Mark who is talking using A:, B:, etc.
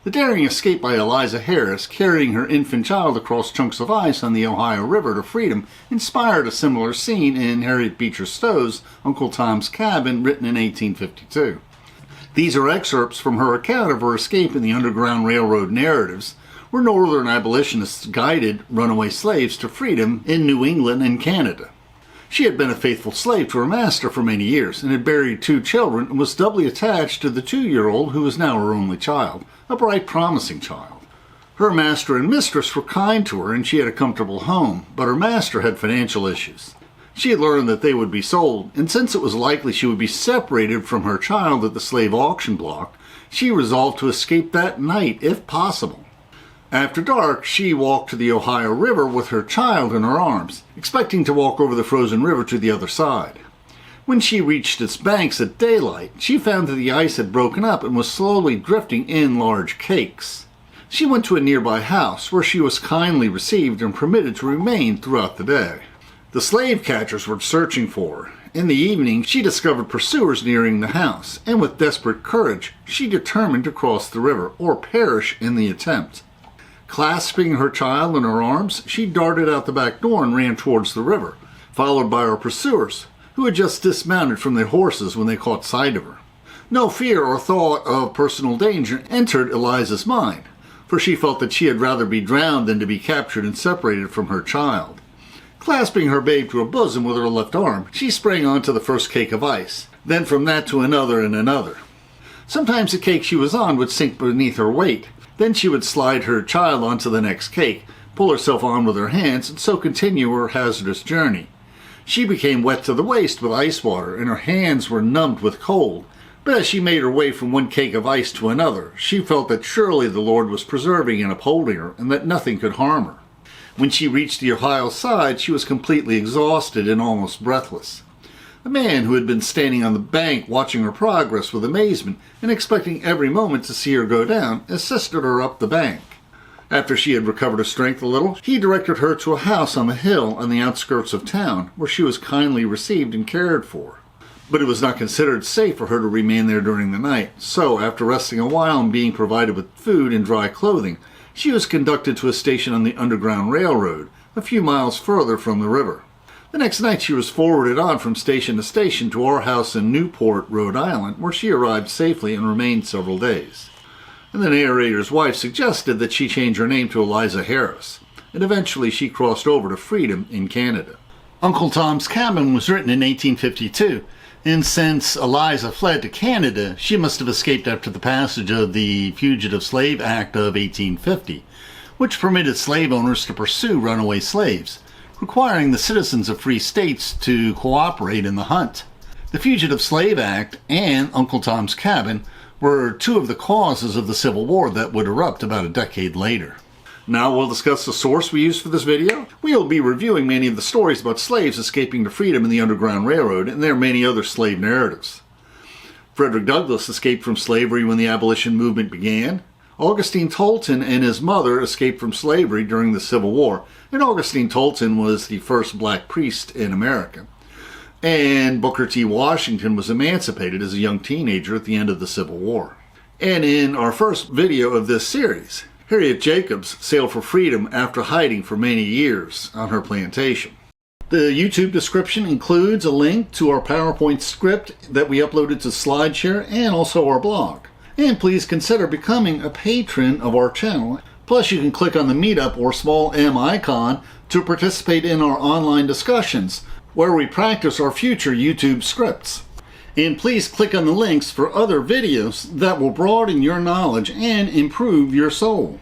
A: The daring escape by Eliza Harris, carrying her infant child across chunks of ice on the Ohio River to freedom, inspired a similar scene in Harriet Beecher Stowe's Uncle Tom's Cabin, written in 1852. These are excerpts from her account of her escape in the Underground Railroad narratives, where Northern abolitionists guided runaway slaves to freedom in New England and Canada. She had been a faithful slave to her master for many years, and had buried 2 children, and was doubly attached to the 2-year-old who was now her only child, a bright, promising child. Her master and mistress were kind to her, and she had a comfortable home, but her master had financial issues. She had learned that they would be sold, and since it was likely she would be separated from her child at the slave auction block, she resolved to escape that night, if possible. After dark, she walked to the Ohio River with her child in her arms, expecting to walk over the frozen river to the other side. When she reached its banks at daylight, she found that the ice had broken up and was slowly drifting in large cakes. She went to a nearby house, where she was kindly received and permitted to remain throughout the day. The slave catchers were searching for her. In the evening, she discovered pursuers nearing the house, and with desperate courage, she determined to cross the river, or perish in the attempt. Clasping her child in her arms, she darted out the back door and ran towards the river, followed by her pursuers, who had just dismounted from their horses when they caught sight of her. No fear or thought of personal danger entered Eliza's mind, for she felt that she had rather be drowned than to be captured and separated from her child. Clasping her babe to her bosom with her left arm, she sprang onto the first cake of ice, then from that to another and another. Sometimes the cake she was on would sink beneath her weight. Then she would slide her child onto the next cake, pull herself on with her hands, and so continue her hazardous journey. She became wet to the waist with ice water, and her hands were numbed with cold. But as she made her way from one cake of ice to another, she felt that surely the Lord was preserving and upholding her, and that nothing could harm her. When she reached the Ohio side, she was completely exhausted and almost breathless. A man who had been standing on the bank watching her progress with amazement and expecting every moment to see her go down, assisted her up the bank. After she had recovered her strength a little, he directed her to a house on the hill on the outskirts of town, where she was kindly received and cared for. But it was not considered safe for her to remain there during the night, so after resting a while and being provided with food and dry clothing, she was conducted to a station on the Underground Railroad, a few miles further from the river. The next night she was forwarded on from station to station to our house in Newport, Rhode Island, where she arrived safely and remained several days. And the narrator's wife suggested that she change her name to Eliza Harris, and eventually she crossed over to freedom in Canada. Uncle Tom's Cabin was written in 1852, and since Eliza fled to Canada, she must have escaped after the passage of the Fugitive Slave Act of 1850, which permitted slave owners to pursue runaway slaves, requiring the citizens of free states to cooperate in the hunt. The Fugitive Slave Act and Uncle Tom's Cabin were 2 of the causes of the Civil War that would erupt about a decade later. Now we'll discuss the source we used for this video. We'll be reviewing many of the stories about slaves escaping to freedom in the Underground Railroad, and there are many other slave narratives. Frederick Douglass escaped from slavery when the abolition movement began. Augustine Tolton and his mother escaped from slavery during the Civil War, and Augustine Tolton was the first black priest in America. And Booker T. Washington was emancipated as a young teenager at the end of the Civil War. And in our first video of this series, Harriet Jacobs sailed for freedom after hiding for many years on her plantation. The YouTube description includes a link to our PowerPoint script that we uploaded to SlideShare and also our blog. And please consider becoming a patron of our channel. Plus, you can click on the Meetup or small M icon to participate in our online discussions, where we practice our future YouTube scripts. And please click on the links for other videos that will broaden your knowledge and improve your soul.